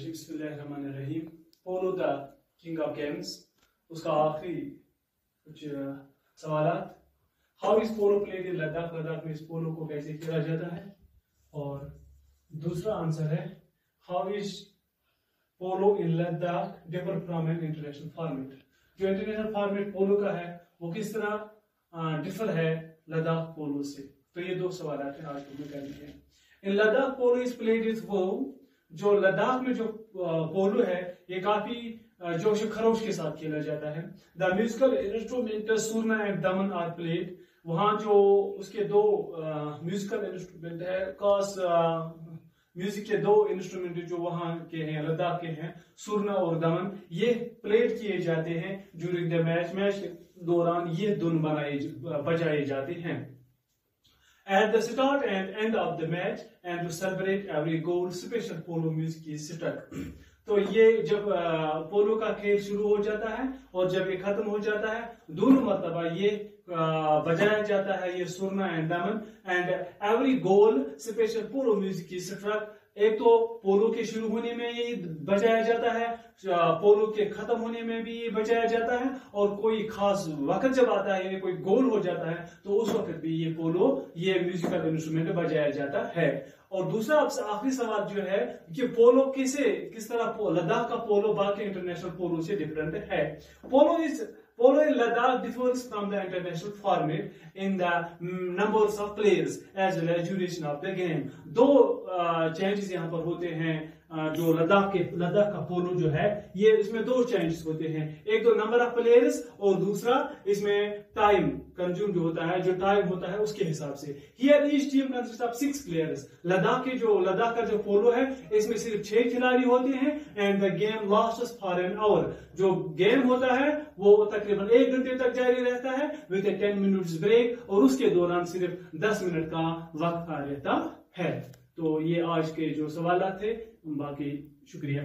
बिस्मिल्लाहिर्रहमानिर्रहीम। Polo the king of games, उसका आखिरी कुछ सवालात। How is polo played in Ladakh, Ladakh में इस पोलो को कैसे खेला जाता है। और दूसरा आंसर है how is polo in Ladakh differ from an international format. जो इंटरनेशनल फॉर्मेट पोलो का है वो किस तरह डिफर है लद्दाख पोलो से। तो ये दो सवाल है आज हमें करने हैं। इन लद्दाख पोलो इज प्लेड इज वो, जो लद्दाख में जो पोलो है ये काफी जोश खरोश के साथ खेला जाता है। The musical instrument सुरना and Daman are played. वहां जो उसके दो म्यूजिकल इंस्ट्रूमेंट है, खास म्यूजिक के दो इंस्ट्रूमेंट जो वहां के हैं लद्दाख के हैं, सुरना और दमन, ये प्लेड किए जाते हैं ड्यूरिंग द मैच। मैच के दौरान ये धुन बजाए जाते हैं। At the start and end of the match and to celebrate every goal, special polo music is struck। तो ये जब पोलो का खेल शुरू हो जाता है और जब ये खत्म हो जाता है, दोनों मरतबा ये बजाया जाता है ये सुरना एंड दमन। And every goal special polo music is struck. एक तो पोलो के शुरू होने में ये बजाया जाता है, पोलो के खत्म होने में भी ये बजाया जाता है, और कोई खास वक्त जब आता है यानी कोई गोल हो जाता है तो उस वक्त भी ये पोलो ये म्यूजिकल इंस्ट्रूमेंट बजाया जाता है। और दूसरा आखिरी सवाल जो है कि पोलो किस तरह लद्दाख का पोलो बाकी इंटरनेशनल पोलो से डिफरेंट है। Polo in Ladakh differs from the international format in the numbers of players as well as duration of the game। दो चेंजेस यहाँ पर होते हैं। जो लद्दाख का पोलो जो है ये इसमें दो चेंजेस होते हैं। एक तो नंबर ऑफ प्लेयर्स और दूसरा इसमें टाइम कंज्यूम जो होता है, जो टाइम होता है उसके हिसाब से। Hear each team consist of 6 players. Ladakh का जो पोलो है इसमें सिर्फ 6 खिलाड़ी होते हैं। And the game lasts for an hour. जो गेम होता है वो तकरीबन 1 घंटे तक जारी रहता है विद ए 10 मिनट्स ब्रेक, और उसके दौरान सिर्फ 10 मिनट का वक्त रहता है। तो ये आज के जो सवाल थे, बाकी शुक्रिया।